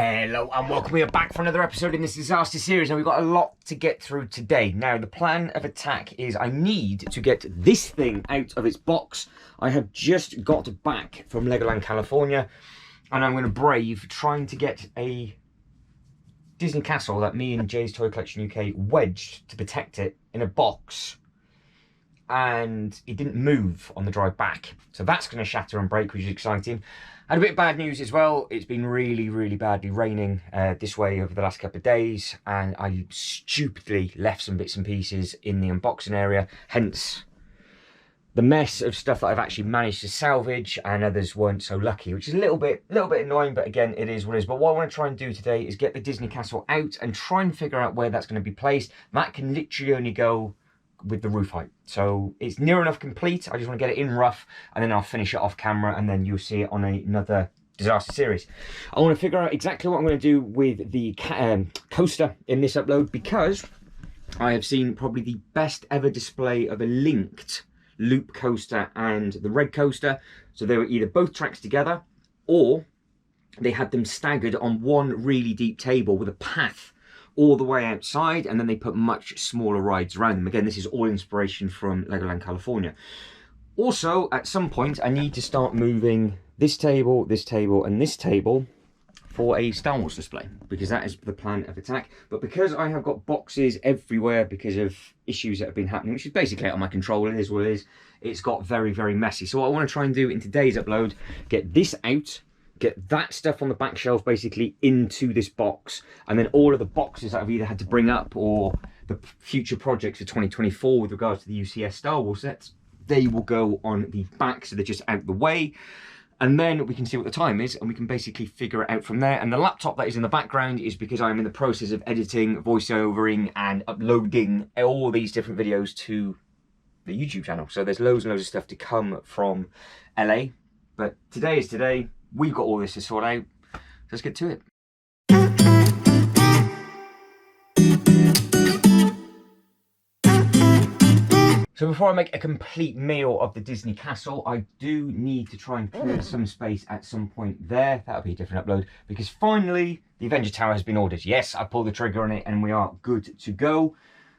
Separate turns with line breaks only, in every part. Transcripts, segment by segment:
Hello and welcome. We are back for another episode in this disaster series, and we've got a lot to get through today. Now, the plan of attack is I need to get this thing out of its box. I have just got back from Legoland, California, and I'm going to brave trying to get a Disney castle that me and Jay's Toy Collection UK wedged to protect it in a box, and it didn't move on the drive back. So that's going to shatter and break, which is exciting. And a bit of bad news as well. It's been really badly raining this way over the last couple of days, and I stupidly left some bits and pieces in the unboxing area, hence the mess of stuff that I've actually managed to salvage, and others weren't so lucky, which is a little bit annoying, but again, it is what it is. But what I want to try and do today is get the Disney castle out and try and figure out where that's going to be placed. That can literally only go with the roof height, so it's near enough complete. I just want to get it in rough, and then I'll finish it off camera, and then you'll see it on another disaster series. I want to figure out exactly what I'm going to do with the coaster in this upload, because I have seen probably the best ever display of a linked loop coaster and the red coaster. So they were either both tracks together, or they had them staggered on one really deep table with a path all the way outside, and then they put much smaller rides around them. Again, this is all inspiration from Legoland, California. Also, at some point, I need to start moving this table, and this table for a Star Wars display, because that is the plan of attack. But because I have got boxes everywhere because of issues that have been happening, which is basically out of my control, it is what it is, it's got very messy. So what I want to try and do in today's upload, get this out, get that stuff on the back shelf basically into this box, and then all of the boxes that I've either had to bring up or the future projects for 2024 with regards to the UCS Star Wars sets, they will go on the back, so they're just out the way, and then we can see what the time is and we can basically figure it out from there. And the laptop that is in the background is because I'm in the process of editing, voiceovering and uploading all these different videos to the YouTube channel, so there's loads and loads of stuff to come from LA. But today is today. We've got all this to sort out. Let's get to it. So before I make a complete meal of the Disney castle, I do need to try and clear some space at some point there. That'll be a different upload, because finally the Avenger Tower has been ordered. Yes, I pulled the trigger on it and we are good to go.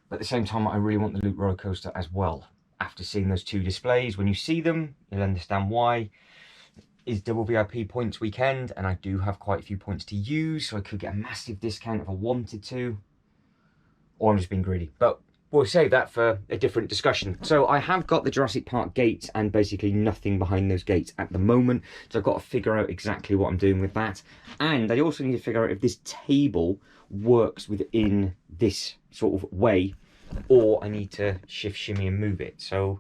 But at the same time, I really want the Loop roller coaster as well. After seeing those two displays, when you see them, you'll understand why. Is double VIP points weekend, and I do have quite a few points to use, so I could get a massive discount if I wanted to, or I'm just being greedy, but we'll save that for a different discussion. So I have got the Jurassic Park gates and basically nothing behind those gates at the moment, so I've got to figure out exactly what I'm doing with that. And I also need to figure out if this table works within this sort of way, or I need to shift, shimmy and move it. So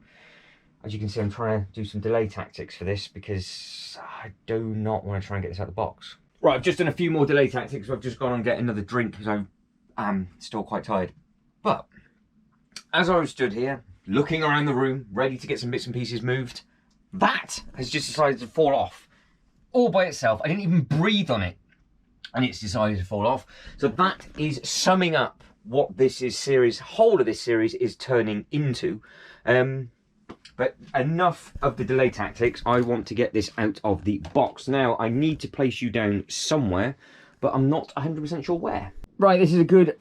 as you can see, I'm trying to do some delay tactics for this, because I do not want to try and get this out of the box. Right, I've just done a few more delay tactics. I've just gone and get another drink because I am still quite tired. But as I was stood here, looking around the room, ready to get some bits and pieces moved, that has just decided to fall off all by itself. I didn't even breathe on it, and it's decided to fall off. So that is summing up what this whole of this series is turning into. But enough of the delay tactics. I want to get this out of the box. Now, I need to place you down somewhere, but I'm not 100% sure where. Right, this is a good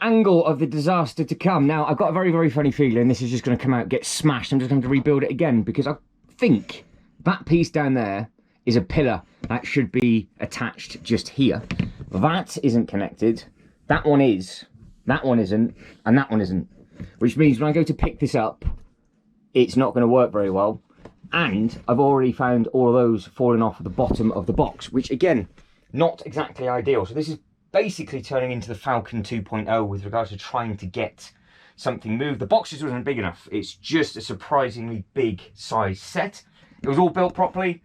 angle of the disaster to come. Now, I've got a very funny feeling this is just going to come out, get smashed. I'm just going to rebuild it again, because I think that piece down there is a pillar that should be attached just here. That isn't connected. That one is. That one isn't. And that one isn't. Which means when I go to pick this up, it's not going to work very well. And I've already found all of those falling off at the bottom of the box, which again, not exactly ideal. So this is basically turning into the Falcon 2.0 with regards to trying to get something moved. The box just wasn't big enough. It's just a surprisingly big size set. It was all built properly.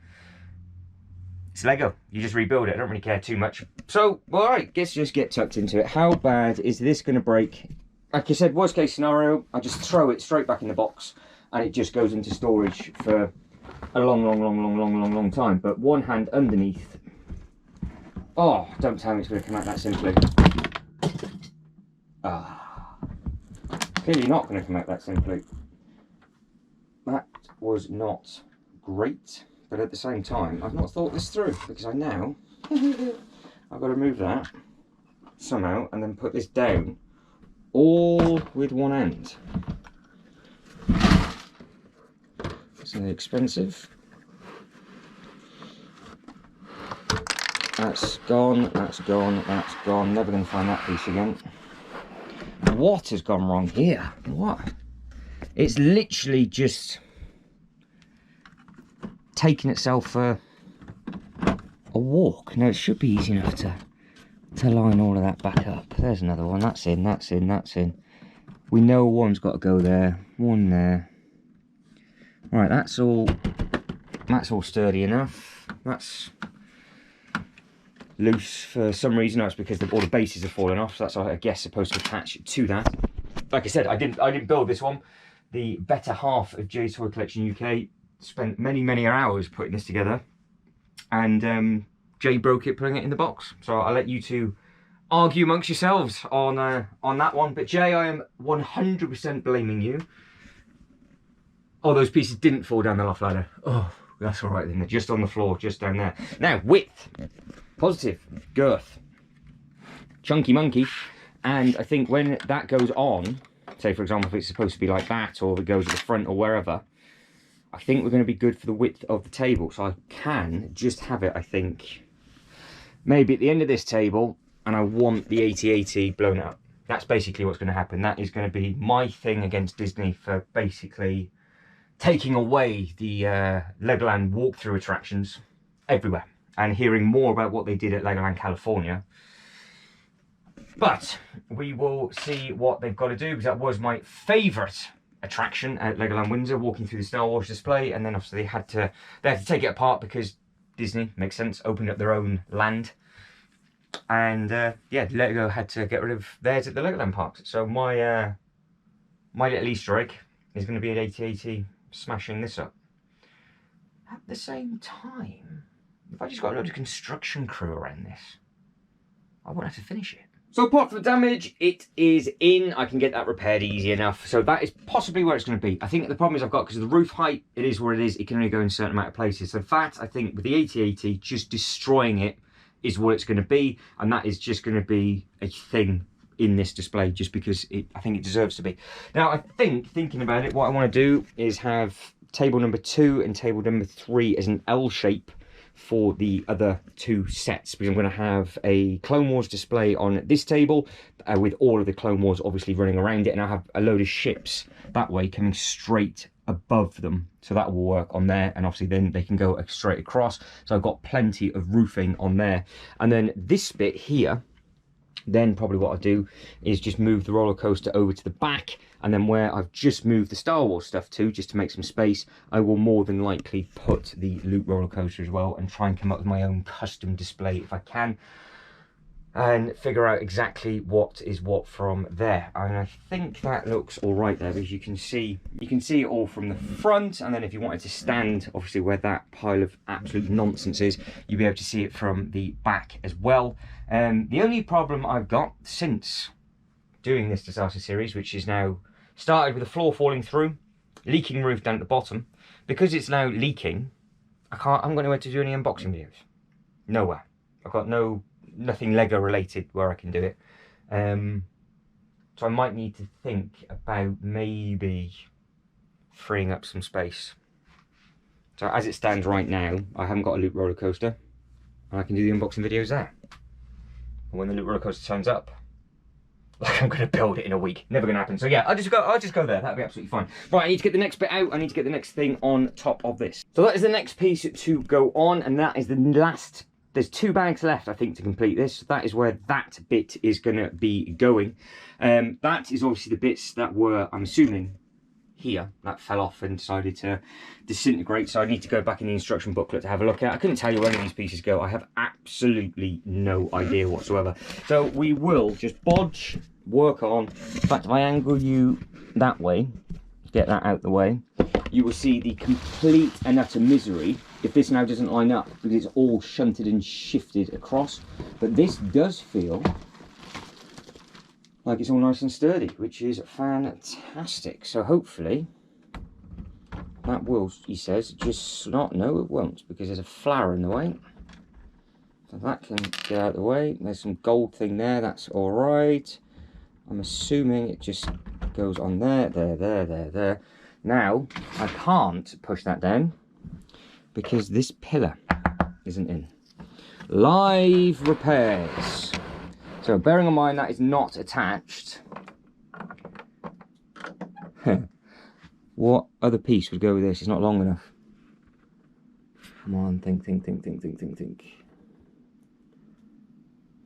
It's Lego. You just rebuild it. I don't really care too much. So, well, all right, let's just get tucked into it. How bad is this going to break? Like I said, worst case scenario, I just throw it straight back in the box, and it just goes into storage for a long time. But one hand underneath. Oh, don't tell me it's going to come out that simply. Clearly not going to come out that simply. That was not great, but at the same time, I've not thought this through, because I now I've got to move that somehow and then put this down all with one end. It's expensive. That's gone, that's gone, that's gone. Never going to find that piece again. What has gone wrong here? What? It's literally just taking itself for a walk. No, it should be easy enough to line all of that back up. There's another one. That's in, that's in, that's in. We know one's got to go there, one there. Right, that's all sturdy enough. That's loose for some reason. That's because all the bases have fallen off, so that's, I guess, supposed to attach to that. Like I said, I didn't build this one. The better half of Jay's Toy Collection UK spent many hours putting this together, and Jay broke it putting it in the box. So I'll let you two argue amongst yourselves on that one. But Jay, I am 100% blaming you. Oh, those pieces didn't fall down the loft ladder. Oh, that's all right then. They're just on the floor, just down there. Now, width, positive, girth, chunky monkey. And I think when that goes on, say for example, if it's supposed to be like that, or if it goes to the front or wherever, I think we're going to be good for the width of the table. So I can just have it, I think, maybe at the end of this table, and I want the 8080 blown up. That's basically what's going to happen. That is going to be my thing against Disney for basically taking away the Legoland walkthrough attractions everywhere, and hearing more about what they did at Legoland California. But we will see what they've got to do, because that was my favourite attraction at Legoland Windsor, walking through the Star Wars display. And then obviously they had to take it apart because Disney, makes sense, opened up their own land. And yeah, Lego had to get rid of theirs at the Legoland parks. So my little Easter egg is going to be at 8080 smashing this up. At the same time, if I just got a load of construction crew around this, I won't have to finish it. So apart from the damage, it is in. I can get that repaired easy enough. So that is possibly where it's going to be. I think the problem is I've got, because of the roof height, it is where it is. It can only go in a certain amount of places. So that, I think, with the 8080, just destroying it is what it's going to be. And that is just going to be a thing in this display, just because I think it deserves to be. Now, I think, thinking about it, what I want to do is have table number 2 and table number 3 as an L shape for the other two sets, because I'm going to have a Clone Wars display on this table with all of the Clone Wars obviously running around it, and I have a load of ships that way coming straight above them, so that will work on there, and obviously then they can go straight across. So I've got plenty of roofing on there. And then this bit here, then probably what I'll do is just move the roller coaster over to the back, and then where I've just moved the Star Wars stuff to, just to make some space, I will more than likely put the Luke roller coaster as well, and try and come up with my own custom display if I can, and figure out exactly what is what from there. And I think that looks all right there, because you can see it all from the front, and then if you wanted to stand obviously where that pile of absolute nonsense is, you'll be able to see it from the back as well. The only problem I've got since doing this disaster series, which is now started with the floor falling through, leaking roof down at the bottom, because it's now leaking, I haven't got anywhere to do any unboxing videos. Nowhere. I've got nothing Lego related where I can do it. So I might need to think about maybe freeing up some space. So as it stands right now, I haven't got a Loop roller coaster, and I can do the unboxing videos there. And when the Loop roller coaster turns up, like, I'm going to build it in a week. Never going to happen. So yeah, I'll just go there. That'll be absolutely fine. Right, I need to get the next bit out. I need to get the next thing on top of this. So that is the next piece to go on, and that is the last. There's 2 bags left, I think, to complete this. That is where that bit is going to be going. That is obviously the bits that were, I'm assuming, here. That fell off and decided to disintegrate. So I need to go back in the instruction booklet to have a look at. I couldn't tell you where any of these pieces go. I have absolutely no idea whatsoever. So we will just bodge, work on. In fact, if I angle you that way, get that out the way, you will see the complete and utter misery if this now doesn't line up, because it's all shunted and shifted across. But this does feel like it's all nice and sturdy, which is fantastic. So hopefully that will, he says, just not, no it won't, because there's a flower in the way. So that can get out of the way. There's some gold thing there, that's all right. I'm assuming it just goes on there, there. Now, I can't push that down because this pillar isn't in. Live repairs. So bearing in mind that is not attached, what other piece would go with this? It's not long enough. Come on, think.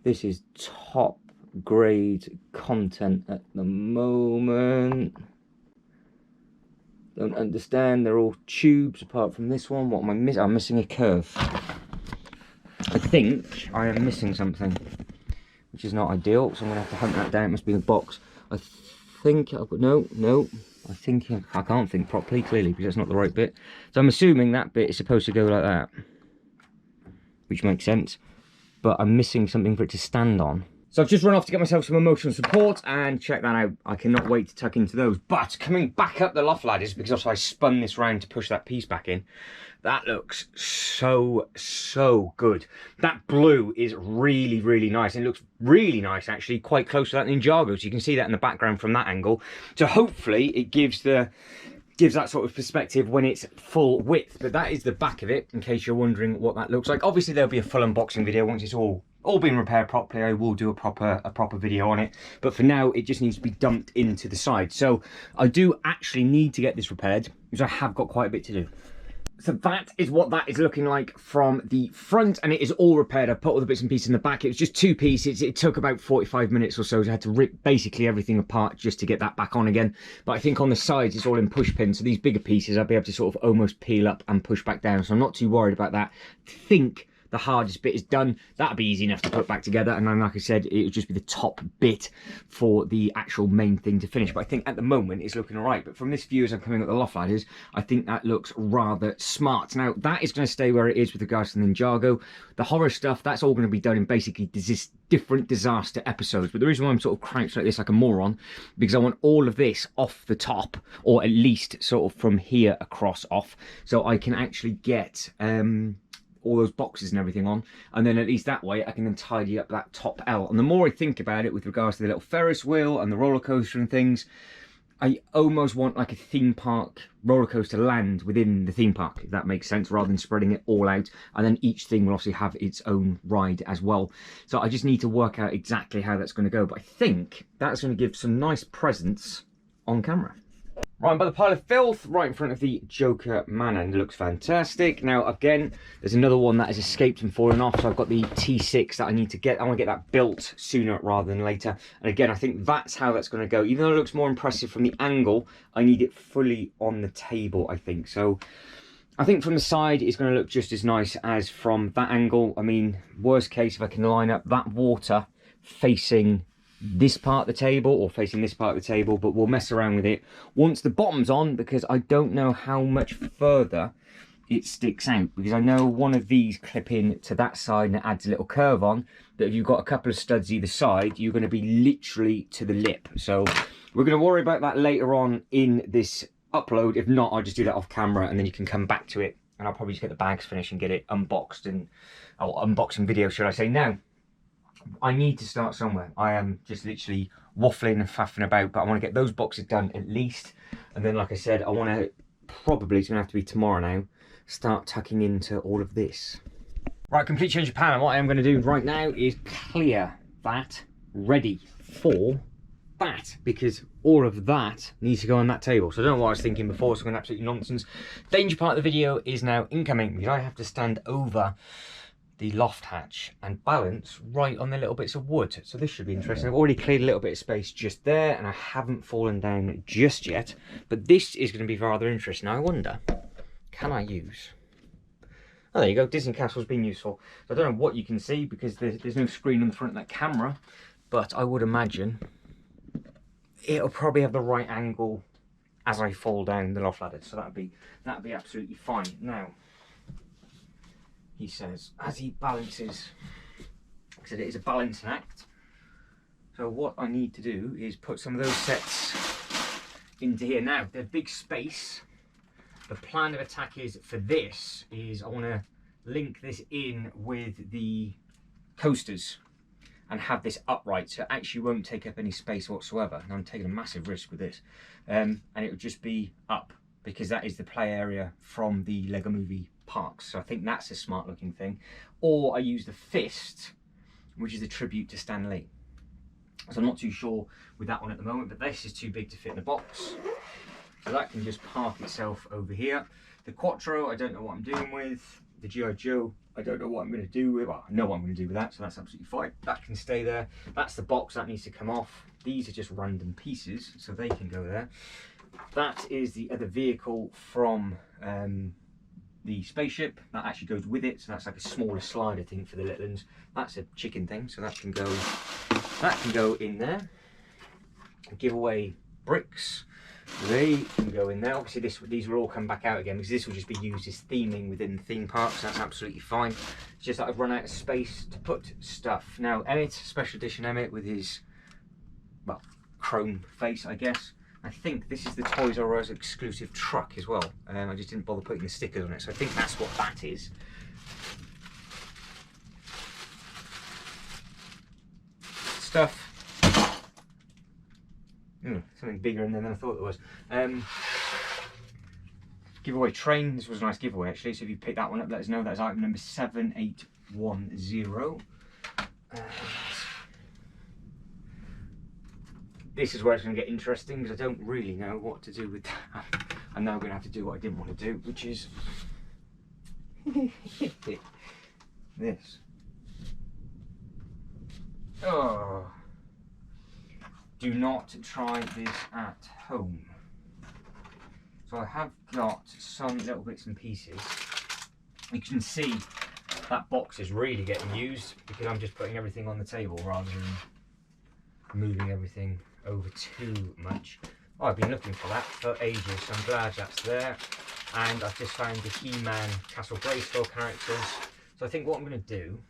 This is top grade content at the moment. Don't understand, they're all tubes apart from this one. What am I missing? I'm missing a curve. I think I am missing something, which is not ideal, so I'm going to have to hunt that down. It must be in a box. I think I've got, no, I can't think properly, clearly, because that's not the right bit. So I'm assuming that bit is supposed to go like that, which makes sense, but I'm missing something for it to stand on. So I've just run off to get myself some emotional support and check that out. I cannot wait to tuck into those. But coming back up the loft ladders, because also I spun this round to push that piece back in, that looks so good. That blue is really nice. And it looks really nice, actually, quite close to that Ninjago. So you can see that in the background from that angle. So hopefully it gives that sort of perspective when it's full width. But that is the back of it, in case you're wondering what that looks like. Obviously there'll be a full unboxing video once it's all been repaired properly. I will do a proper video on it, but for now it just needs to be dumped into the side. So I do actually need to get this repaired, because I have got quite a bit to do. So that is what that is looking like from the front, and it is all repaired. I put all the bits and pieces in the back. It was just 2 pieces. It took about 45 minutes or so. I had to rip basically everything apart just to get that back on again. But I think on the sides it's all in push pins, so these bigger pieces I'll be able to sort of almost peel up and push back down. So I'm not too worried about that. I think the hardest bit is done. That'll be easy enough to put back together, and then like I said, it would just be the top bit for the actual main thing to finish. But I think at the moment it's looking all right. But from this view as I'm coming up the loft ladders, I think that looks rather smart. Now that is going to stay where it is with regards to the Ninjago. The horror stuff, that's all going to be done in basically different disaster episodes. But the reason why I'm sort of crouched like this like a moron, because I want all of this off the top, or at least sort of from here across off, so I can actually get all those boxes and everything on, and then at least that way I can then tidy up that top L. And the more I think about it with regards to the little Ferris wheel and the roller coaster and things, I almost want like a theme park roller coaster land within the theme park, if that makes sense, rather than spreading it all out. And then each thing will also have its own ride as well. So I just need to work out exactly how that's going to go, but I think that's going to give some nice presence on camera. Right, by the pile of filth right in front of the Joker Manor, and it looks fantastic. Now again, there's another one that has escaped and fallen off, so I've got the T6 that I need to get. I want to get that built sooner rather than later. And again, I think that's how that's going to go. Even though it looks more impressive from the angle, I need it fully on the table, I think. So I think from the side it's going to look just as nice as from that angle. I mean, worst case, if I can line up that water facing this part of the table or facing this part of the table, but we'll mess around with it once the bottom's on, because I don't know how much further it sticks out, because I know one of these clip in to that side and it adds a little curve on, that if you've got a couple of studs either side, you're going to be literally to the lip. So we're going to worry about that later on in this upload. If not, I'll just do that off camera and then you can come back to it, and I'll probably just get the bags finished and get it unboxed, and unboxing video should I say. Now I need to start somewhere. I am just literally waffling and faffing about, but I want to get those boxes done at least. And then, like I said, I want to probably, it's going to have to be tomorrow now, start tucking into all of this. Right, complete change of plan. And what I am going to do right now is clear that, ready for that, because all of that needs to go on that table. So I don't know what I was thinking before, so I'm going absolutely nonsense. Danger part of the video is now incoming, because I have to stand over the loft hatch and balance right on the little bits of wood. So this should be interesting. I've already cleared a little bit of space just there, and I haven't fallen down just yet, but this is going to be rather interesting. Now I wonder, can I use, oh there you go, Disney Castle's been useful. So I don't know what you can see because there's no screen on the front of that camera, but I would imagine it'll probably have the right angle as I fall down the loft ladder, so that'd be absolutely fine. Now he says, as he balances, I said it is a balancing act. So what I need to do is put some of those sets into here. Now, the big space, the plan of attack is for this, is I want to link this in with the coasters and have this upright, so it actually won't take up any space whatsoever. And I'm taking a massive risk with this. And it would just be up, because that is the play area from the Lego Movie parks. So I think that's a smart looking thing. Or I use the fist, which is a tribute to Stan Lee. So I'm not too sure with that one at the moment, but this is too big to fit in the box. So that can just park itself over here. The Quattro, I don't know what I'm doing with. The G.I. Joe, I don't know what I'm going to do with. Well, I know what I'm going to do with that, so that's absolutely fine. That can stay there. That's the box, that needs to come off. These are just random pieces, so they can go there. That is the other vehicle from the spaceship. That actually goes with it, so that's like a smaller slide, I think, for the little ones. That's a chicken thing, so that can go in there. Giveaway bricks, they can go in there. Obviously these will all come back out again, because this will just be used as theming within the theme park, so that's absolutely fine. It's just that I've run out of space to put stuff. Now Emmett, special edition Emmett with his, well, chrome face, I guess. I think this is the Toys R Us exclusive truck as well. I just didn't bother putting the stickers on it, so I think that's what that is. Stuff. Something bigger in there than I thought it was. Giveaway train. This was a nice giveaway actually, so if you pick that one up, let us know. That's item number 7810. This is where it's going to get interesting, because I don't really know what to do with that. I'm now going to have to do what I didn't want to do, which is this. Oh. Do not try this at home. So I have got some little bits and pieces. You can see that box is really getting used, because I'm just putting everything on the table rather than moving everything over too much. Oh, I've been looking for that for ages, so I'm glad that's there. And I've just found the He-Man Castle Grayskull characters. So I think what I'm going to do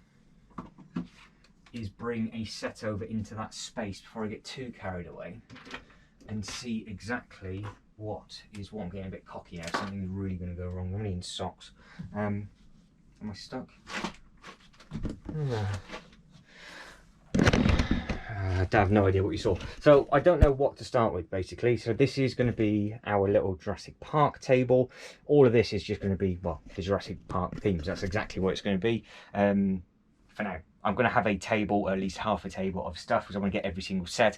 is bring a set over into that space before I get too carried away, and see exactly what is what. I'm getting a bit cocky now. Something's really going to go wrong. I'm only in socks. Am I stuck? I have no idea what you saw. So I don't know what to start with, basically. So this is going to be our little Jurassic Park table. All of this is just going to be, well, the Jurassic Park themes. That's exactly what it's going to be for now. I'm going to have a table, or at least half a table of stuff, because I want to get every single set.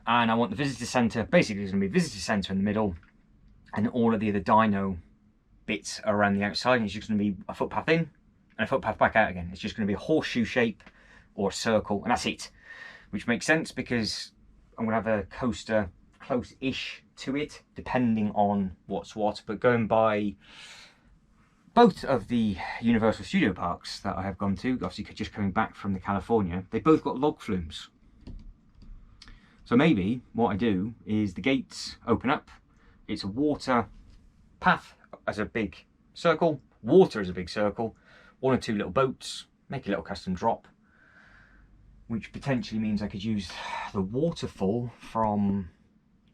And I want the visitor centre, basically there's going to be a visitor centre in the middle, and all of the other dino bits around the outside. And it's just going to be a footpath in and a footpath back out again. It's just going to be a horseshoe shape or a circle, and that's it. Which makes sense, because I'm going to have a coaster close-ish to it, depending on what's what. But going by both of the Universal Studio parks that I have gone to, obviously just coming back from the California, they both got log flumes. So maybe what I do is the gates open up, it's a water path as a big circle, water as a big circle, one or two little boats, make a little custom drop, which potentially means I could use the waterfall from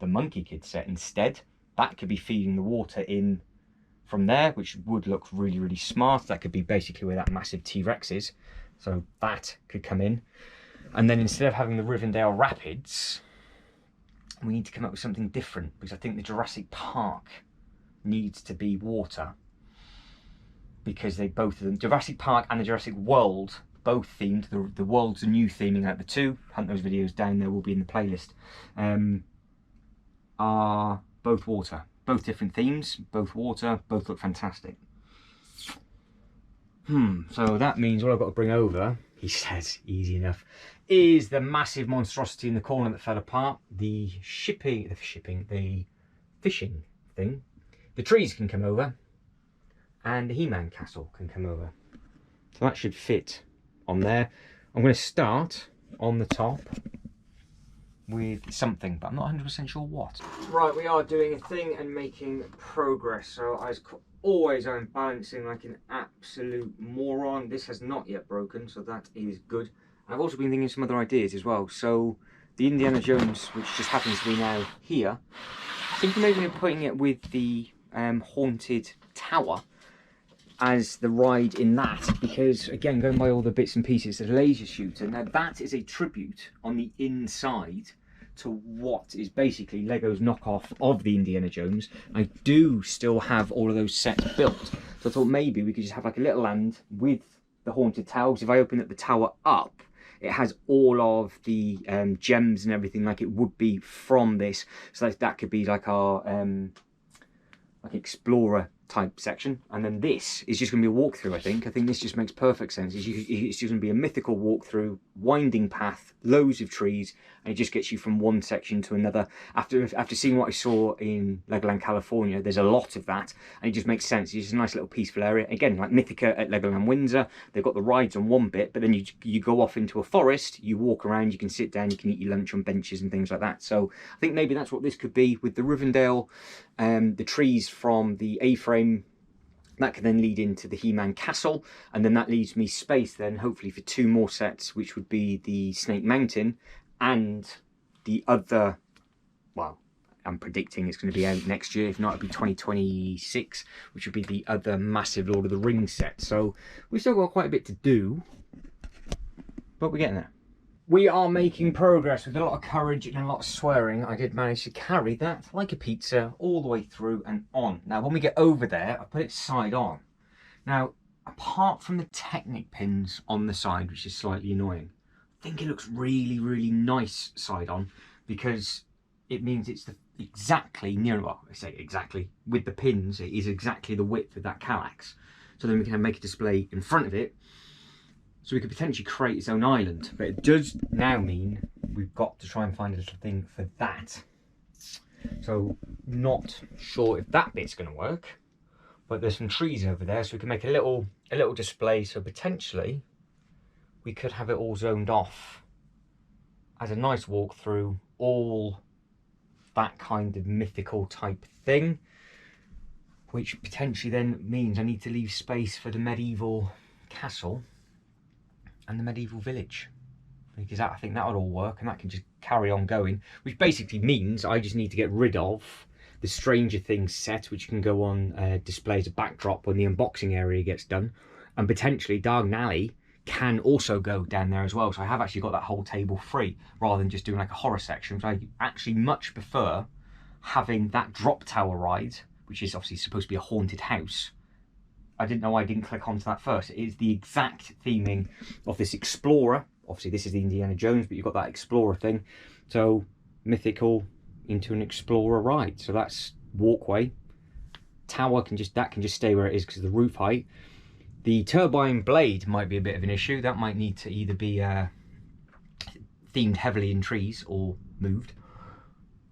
the Monkey Kid set instead. That could be feeding the water in from there, which would look really, really smart. That could be basically where that massive T-Rex is. So that could come in. And then instead of having the Rivendell Rapids, we need to come up with something different, because I think the Jurassic Park needs to be water, because they both of them, Jurassic Park and the Jurassic World, both themed. The world's a new theming out of the two. Hunt those videos down there, will be in the playlist. Are both water. Both different themes, both water, both look fantastic. So that means what I've got to bring over, he says, easy enough, is the massive monstrosity in the corner that fell apart. The fishing thing. The trees can come over, and the He-Man castle can come over. So that should fit on there. I'm going to start on the top with something, but I'm not 100% sure what. Right, we are doing a thing and making progress. So as always, I'm balancing like an absolute moron. This has not yet broken, so that is good. And I've also been thinking some other ideas as well. So the Indiana Jones, which just happens to be now here, I think maybe putting it with the haunted tower. as the ride in that, because again, going by all the bits and pieces, the laser shooter, now that is a tribute on the inside to what is basically Lego's knockoff of the Indiana Jones. I do still have all of those sets built, so I thought maybe we could just have like a little land with the haunted tower, because if I open up the tower up, it has all of the gems and everything like it would be from this, so that could be like our like explorer type section, and then this is just going to be a walkthrough. I think this just makes perfect sense. It's just going to be a mythical walkthrough, winding path, loads of trees, and it just gets you from one section to another. After seeing what I saw in Legoland California, there's a lot of that, and it just makes sense. It's just a nice little peaceful area. Again, like Mythica at Legoland Windsor, they've got the rides on one bit, but then you go off into a forest, you walk around, you can sit down, you can eat your lunch on benches and things like that. So I think maybe that's what this could be with the Rivendell, the trees from the A-frame. That can then lead into the He-Man castle, and then that leaves me space then hopefully for 2 more sets, which would be the Snake Mountain and the other, well, I'm predicting it's going to be out next year. If not, it'll be 2026, which would be the other massive Lord of the Rings set. So we've still got quite a bit to do, but we're getting there. We are making progress with a lot of courage and a lot of swearing. I did manage to carry that like a pizza all the way through and on. Now, when we get over there, I put it side on. Now, apart from the Technic pins on the side, which is slightly annoying, I think it looks really, really nice side on, because it means it's exactly near, well, I say exactly, with the pins, it is exactly the width of that Kallax. So then we can make a display in front of it. So we could potentially create its own island, but it does now mean we've got to try and find a little thing for that. So not sure if that bit's going to work, but there's some trees over there, so we can make a little display. So potentially we could have it all zoned off as a nice walkthrough, all that kind of mythical type thing, which potentially then means I need to leave space for the medieval castle and the medieval village, because I think that would all work, and that can just carry on going, which basically means I just need to get rid of the Stranger Things set, which can go on display as a backdrop when the unboxing area gets done, and potentially Diagon Alley can also go down there as well. So I have actually got that whole table free, rather than just doing like a horror section. So I actually much prefer having that drop tower ride, which is obviously supposed to be a haunted house. I didn't know I didn't click onto that first. It is the exact theming of this Explorer. Obviously this is the Indiana Jones, but you've got that Explorer thing. So mythical into an Explorer ride. So that's walkway. Tower can just stay where it is because of the roof height. The turbine blade might be a bit of an issue. That might need to either be themed heavily in trees or moved.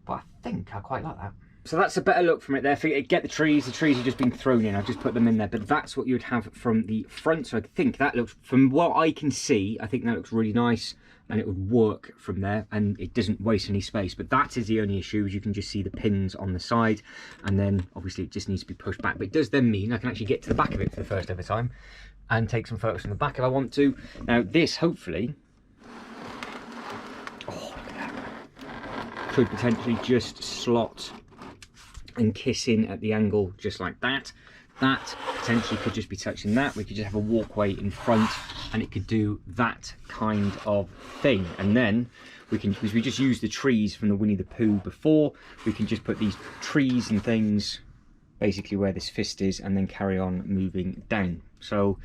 But I think I quite like that. So that's a better look from it there. Get the trees have just been thrown in. I've just put them in there, but that's what you would have from the front. So I think that looks, from what I can see, I think that looks really nice, and it would work from there, and it doesn't waste any space. But that is the only issue, is you can just see the pins on the side, and then obviously it just needs to be pushed back. But it does then mean I can actually get to the back of it for the first ever time and take some photos from the back if I want to. Now this, hopefully, oh, look at that, could potentially just slot and kiss in at the angle just like that. That potentially could just be touching that. We could just have a walkway in front, and it could do that kind of thing. And then we can, because we just used the trees from the Winnie the Pooh before, we can just put these trees and things basically where this fist is, and then carry on moving down. So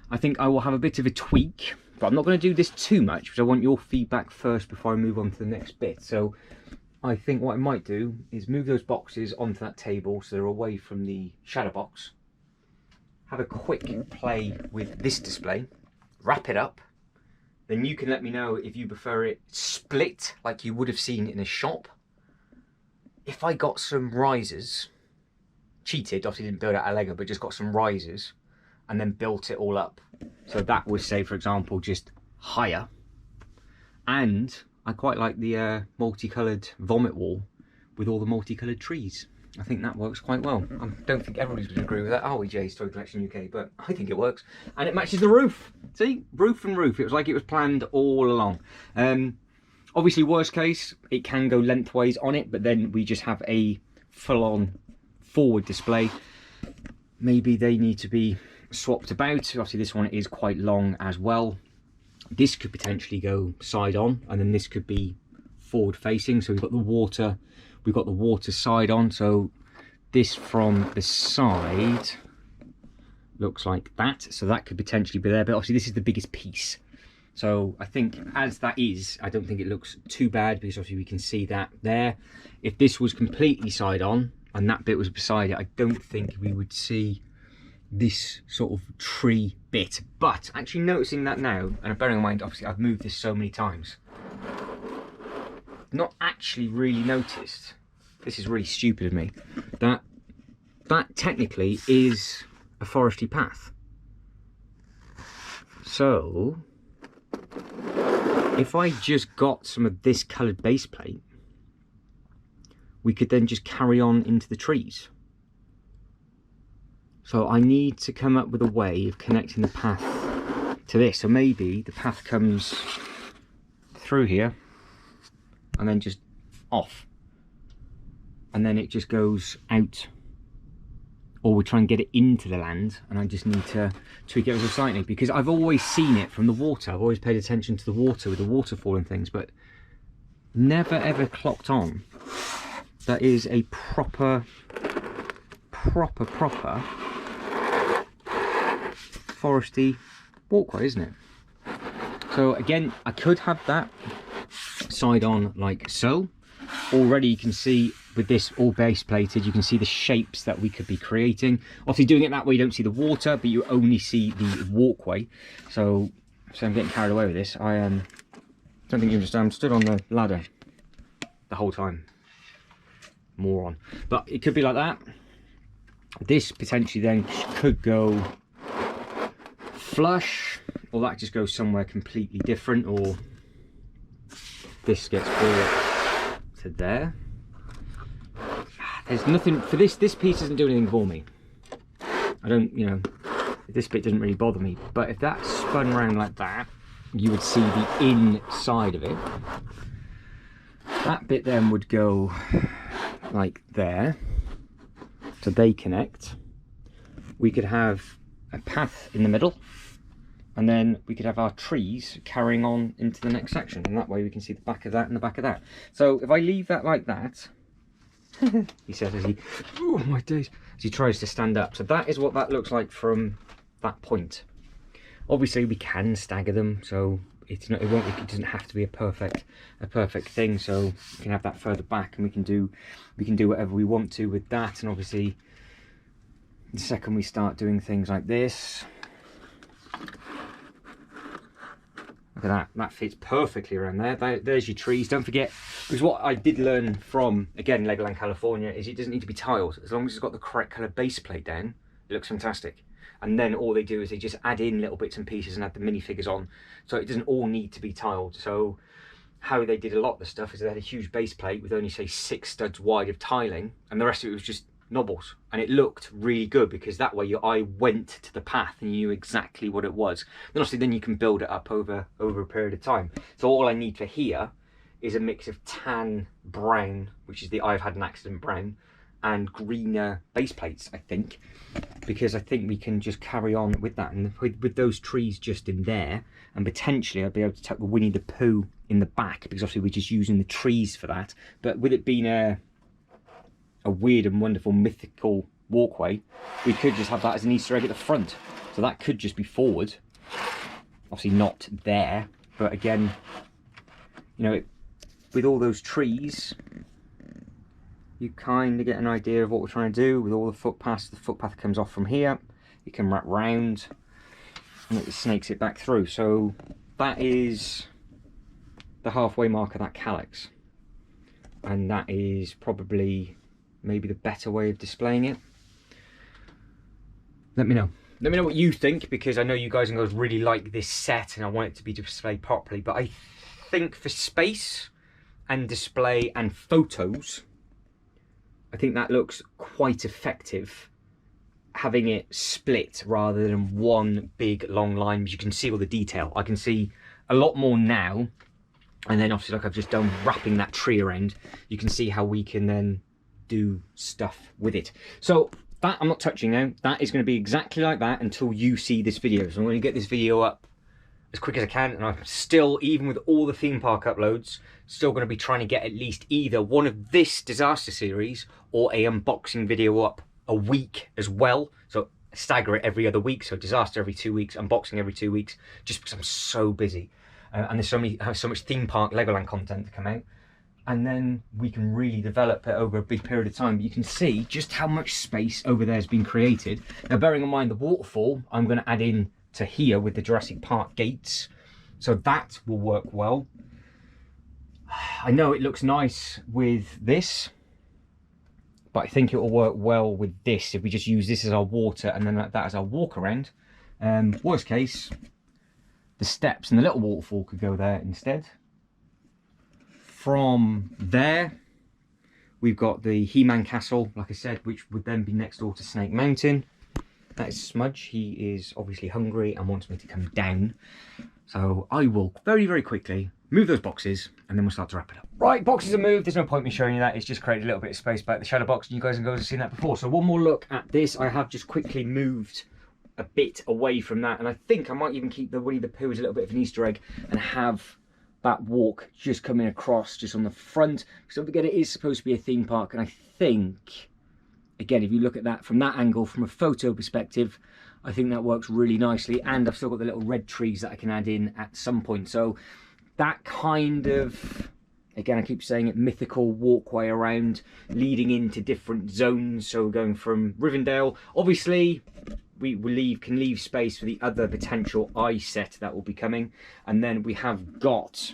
I think I will have a bit of a tweak, but I'm not going to do this too much because I want your feedback first before I move on to the next bit. So I think what I might do is move those boxes onto that table so they're away from the shadow box. Have a quick play with this display, wrap it up, then you can let me know if you prefer it split like you would have seen in a shop. If I got some risers, cheated, obviously didn't build out a Lego, but just got some risers and then built it all up. So that was, say for example, just higher, and I quite like the multicoloured vomit wall with all the multicoloured trees. I think that works quite well. I don't think everybody's going to agree with that, are we, Jay's Toy Collection UK? But I think it works. And it matches the roof. See? Roof and roof. It was like it was planned all along. Obviously, worst case, it can go lengthways on it, but then we just have a full-on forward display. Maybe they need to be swapped about. Obviously this one is quite long as well. This could potentially go side on, and then this could be forward facing. So we've got the water side on. So this from the side looks like that. So that could potentially be there, but obviously this is the biggest piece. So I think as that is, I don't think it looks too bad, because obviously we can see that there. If this was completely side on and that bit was beside it, I don't think we would see this sort of tree bit. But actually noticing that now, and bearing in mind obviously I've moved this so many times, not actually really noticed, this is really stupid of me, that technically is a forestry path. So if I just got some of this coloured base plate, we could then just carry on into the trees. So I need to come up with a way of connecting the path to this. So maybe the path comes through here and then just off, and then it just goes out, or we try and get it into the land, and I just need to tweak it ever so slightly, because I've always seen it from the water. I've always paid attention to the water with the waterfall and things, but never ever clocked on that is a proper foresty walkway, isn't it? So again, I could have that side on like so. Already you can see with this all base plated, you can see the shapes that we could be creating. Obviously doing it that way you don't see the water, but you only see the walkway. So I'm getting carried away with this. I don't think you understand. I'm stood on the ladder the whole time. Moron. But it could be like that. This potentially then could go flush, or that just goes somewhere completely different, or this gets brought to there. There's nothing for this piece doesn't do anything for me. I don't, you know, this bit doesn't really bother me, but if that spun around like that, you would see the inside of it. That bit then would go like there, so they connect. We could have a path in the middle, and then we could have our trees carrying on into the next section, and that way we can see the back of that and the back of that. So if I leave that like that, he says as he, oh my days, as he tries to stand up. So that is what that looks like from that point. Obviously we can stagger them, so it's not, it doesn't have to be a perfect thing. So we can have that further back, and we can do whatever we want to with that. And obviously the second we start doing things like this, look at that, that fits perfectly around there. There's your trees. Don't forget, because what I did learn from, again, Legoland California, is it doesn't need to be tiled. As long as it's got the correct colour base plate down, it looks fantastic. And then all they do is they just add in little bits and pieces and add the minifigures on. So it doesn't all need to be tiled. So how they did a lot of the stuff is they had a huge base plate with only, say, 6 studs wide of tiling, and the rest of it was just knobbles, and it looked really good, because that way your eye went to the path and you knew exactly what it was. Then obviously then you can build it up over a period of time. So all I need for here is a mix of tan brown, which is the I've had an accident brown, and greener base plates, I think, because I think we can just carry on with that. And with those trees just in there, and potentially I'll be able to tuck the Winnie the Pooh in the back, because obviously we're just using the trees for that. But with it being a weird and wonderful mythical walkway, we could just have that as an Easter egg at the front. So that could just be forward, obviously not there, but again, you know, with all those trees, you kind of get an idea of what we're trying to do. With all the footpaths, the footpath comes off from here, it can wrap round, and it snakes it back through. So that is the halfway mark of that calyx, and that is probably maybe the better way of displaying it. Let me know what you think, because I know you guys and girls really like this set and I want it to be displayed properly. But I think for space and display and photos, I think that looks quite effective, having it split rather than one big long line, because you can see all the detail. I can see a lot more now, and then obviously like I've just done wrapping that tree around, you can see how we can then do stuff with it. So that I'm not touching now. That is going to be exactly like that until you see this video. So I'm going to get this video up as quick as I can, and I'm still, even with all the theme park uploads, still going to be trying to get at least either one of this disaster series or a unboxing video up a week as well. So stagger it every other week. So disaster every 2 weeks, unboxing every 2 weeks, just because I'm so busy. And there's so much theme park Legoland content to come out. And then we can really develop it over a big period of time. But you can see just how much space over there has been created. Now, bearing in mind the waterfall, I'm going to add in to here with the Jurassic Park gates. So that will work well. I know it looks nice with this, but I think it will work well with this if we just use this as our water and then that as our walk around. Worst case, the steps and the little waterfall could go there instead. From there, we've got the He-Man castle, like I said, which would then be next door to Snake Mountain. That is Smudge. He is obviously hungry and wants me to come down. So I will very, very quickly move those boxes and then we'll start to wrap it up. Right, boxes are moved. There's no point me showing you that. It's just created a little bit of space back the shadow box, and you guys and girls have seen that before. So one more look at this. I have just quickly moved a bit away from that, and I think I might even keep the Winnie the Pooh as a little bit of an Easter egg and have that walk just coming across just on the front, because don't forget it is supposed to be a theme park. And I think, again, if you look at that from that angle, from a photo perspective, I think that works really nicely. And I've still got the little red trees that I can add in at some point. So that kind of, again, I keep saying it, mythical walkway around, leading into different zones. So going from Rivendell, obviously we can leave space for the other potential ice set that will be coming. And then we have got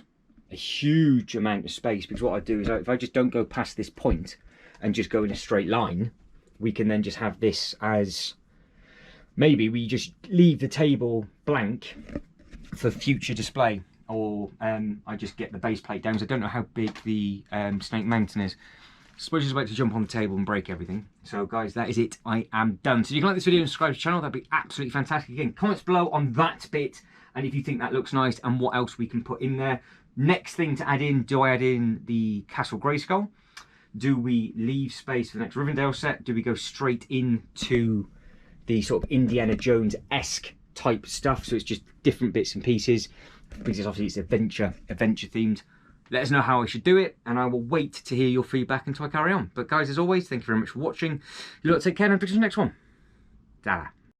a huge amount of space, because what I do is if I just don't go past this point and just go in a straight line, we can then just have this as, maybe we just leave the table blank for future display, or I just get the base plate down. So I don't know how big the Snake Mountain is. I suppose just about to jump on the table and break everything. So guys, that is it. I am done. So if you can like this video and subscribe to the channel, that'd be absolutely fantastic. Again, comments below on that bit, and if you think that looks nice and what else we can put in there. Next thing to add in, do I add in the Castle Grayskull? Do we leave space for the next Rivendell set? Do we go straight into the sort of Indiana Jones-esque type stuff? So it's just different bits and pieces, because obviously it's adventure themed. Let us know how I should do it, and I will wait to hear your feedback until I carry on. But guys, as always, thank you very much for watching. You lot take care, and I'll see you in the next one. Ta-da.